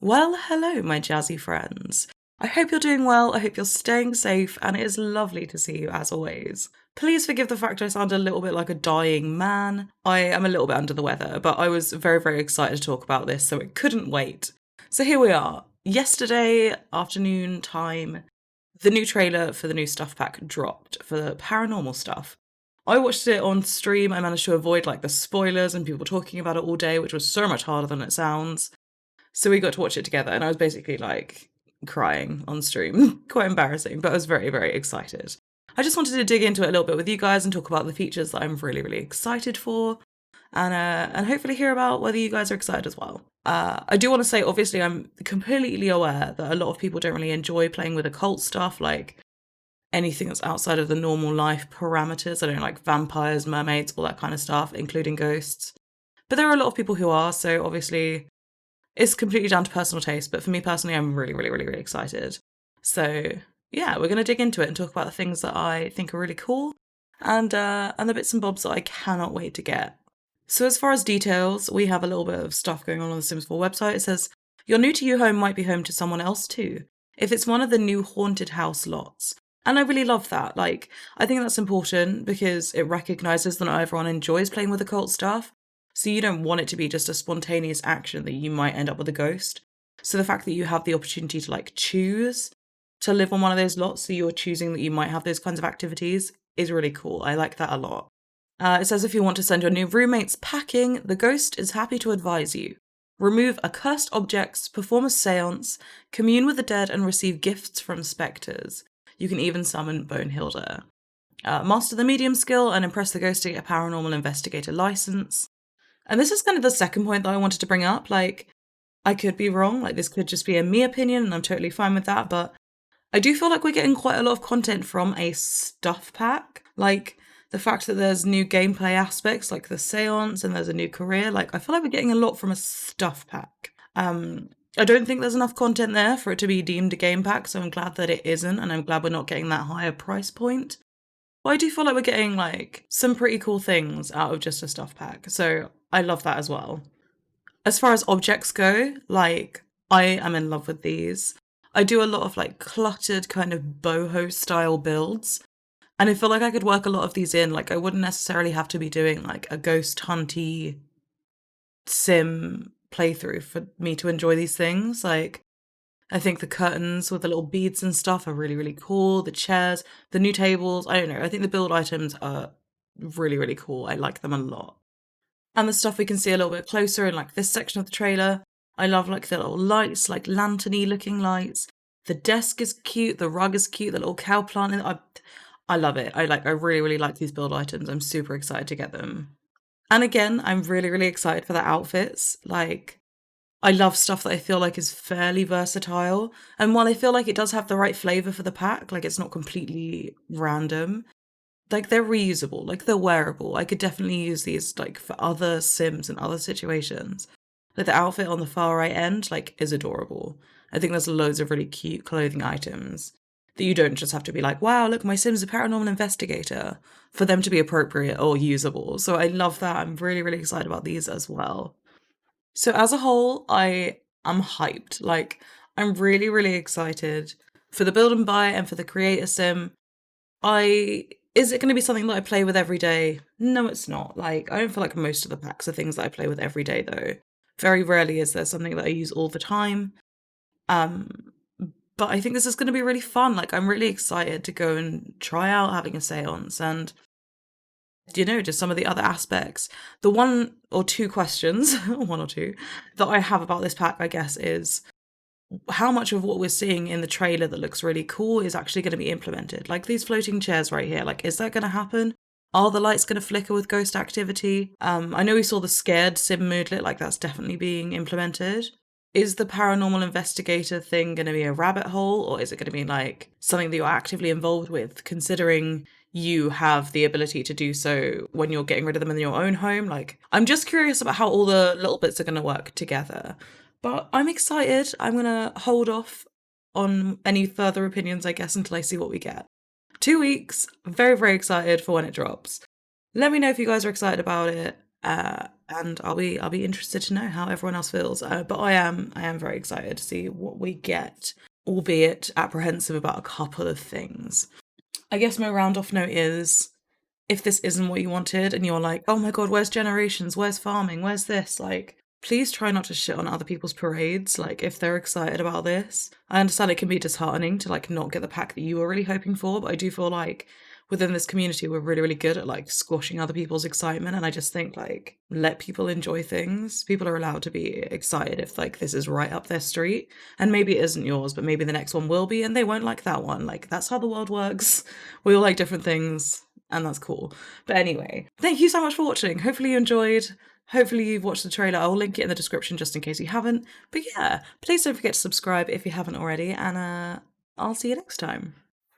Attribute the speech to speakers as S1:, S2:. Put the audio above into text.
S1: Well, hello, my jazzy friends. I hope you're doing well, I hope you're staying safe, and it is lovely to see you as always. Please forgive the fact I sound a little bit like a dying man. I am a little bit under the weather, but I was very, very excited to talk about this, so it couldn't wait. So here we are. Yesterday afternoon time, the new trailer for the new stuff pack dropped for the paranormal stuff. I watched it on stream. I managed to avoid like the spoilers and people talking about it all day, which was so much harder than it sounds. So we got to watch it together, and I was basically like crying on stream. Quite embarrassing, but I was very, very excited. I just wanted to dig into it a little bit with you guys and talk about the features that I'm really, really excited for, and hopefully hear about whether you guys are excited as well. I do want to say, obviously, I'm completely aware that a lot of people don't really enjoy playing with occult stuff, like anything that's outside of the normal life parameters. I don't like vampires, mermaids, all that kind of stuff, including ghosts. But there are a lot of people who are, so obviously it's completely down to personal taste, but for me personally, I'm really, really, really, really excited. So yeah, we're going to dig into it and talk about the things that I think are really cool and the bits and bobs that I cannot wait to get. So as far as details, we have a little bit of stuff going on the Sims 4 website. It says, your new to you home might be home to someone else too, if it's one of the new haunted house lots. And I really love that. Like, I think that's important because it recognizes that not everyone enjoys playing with occult stuff. So you don't want it to be just a spontaneous action that you might end up with a ghost. So the fact that you have the opportunity to like choose to live on one of those lots, so you're choosing that you might have those kinds of activities, is really cool. I like that a lot. It says if you want to send your new roommates packing, the ghost is happy to advise you. Remove accursed objects, perform a seance, commune with the dead, and receive gifts from spectres. You can even summon Bonehilda. Master the medium skill and impress the ghost to get a paranormal investigator license. And this is kind of the second point that I wanted to bring up. Like, I could be wrong. Like, this could just be a me opinion, and I'm totally fine with that. But I do feel like we're getting quite a lot of content from a stuff pack. Like, the fact that there's new gameplay aspects, like the seance, and there's a new career. Like, I feel like we're getting a lot from a stuff pack. I don't think there's enough content there for it to be deemed a game pack, so I'm glad that it isn't, and I'm glad we're not getting that higher price point. But I do feel like we're getting like some pretty cool things out of just a stuff pack, so I love that as well. As far as objects go, like I am in love with these. I do a lot of like cluttered kind of boho style builds, and I feel like I could work a lot of these in. Like I wouldn't necessarily have to be doing like a ghost hunty sim playthrough for me to enjoy these things. Like I think the curtains with the little beads and stuff are really, really cool. The chairs, the new tables, I don't know. I think the build items are really, really cool. I like them a lot. And the stuff we can see a little bit closer in like this section of the trailer. I love like the little lights, like lanterny looking lights. The desk is cute, the rug is cute, the little cow plant. I love it. I really, really like these build items. I'm super excited to get them. And again, I'm really, really excited for the outfits. Like I love stuff that I feel like is fairly versatile. And while I feel like it does have the right flavor for the pack, like it's not completely random, like they're reusable, like they're wearable. I could definitely use these like for other sims and other situations. Like the outfit on the far right end, like is adorable. I think there's loads of really cute clothing items that you don't just have to be like, wow, look, my sim's a paranormal investigator for them to be appropriate or usable. So I love that. I'm really, really excited about these as well. So as a whole, I am hyped. Like I'm really, really excited for the build and buy and for the creator sim. Is it going to be something that I play with every day? No, it's not. Like I don't feel like most of the packs are things that I play with every day though. Very rarely is there something that I use all the time. Um but I think this is going to be really fun. Like I'm really excited to go and try out having a séance and just some of the other aspects. The one or two questions, one or two, that I have about this pack, I guess, is how much of what we're seeing in the trailer that looks really cool is actually going to be implemented. Like these floating chairs right here, like, is that going to happen? Are the lights going to flicker with ghost activity? I know we saw the scared sim moodlet, like that's definitely being implemented. Is the paranormal investigator thing going to be a rabbit hole, or is it going to be like something that you're actively involved with, considering you have the ability to do so when you're getting rid of them in your own home? Like, I'm just curious about how all the little bits are going to work together. But I'm excited. I'm going to hold off on any further opinions, I guess, until I see what we get. 2 weeks. Very, very excited for when it drops. Let me know if you guys are excited about it. and I'll be interested to know how everyone else feels. But I am very excited to see what we get, albeit apprehensive about a couple of things. I guess my round off note is, if this isn't what you wanted and you're like, oh my god, where's Generations? Where's farming? Where's this? Like, please try not to shit on other people's parades. Like, if they're excited about this, I understand it can be disheartening to like not get the pack that you were really hoping for, but I do feel like within this community we're really, really good at like squashing other people's excitement. And I just think like, let people enjoy things. People are allowed to be excited if like this is right up their street. And maybe it isn't yours, but maybe the next one will be, and they won't like that one. Like, that's how the world works. We all like different things, and that's cool. But anyway, thank you so much for watching. Hopefully you enjoyed. Hopefully you've watched the trailer. I'll link it in the description just in case you haven't. But yeah, please don't forget to subscribe if you haven't already, and I'll see you next time.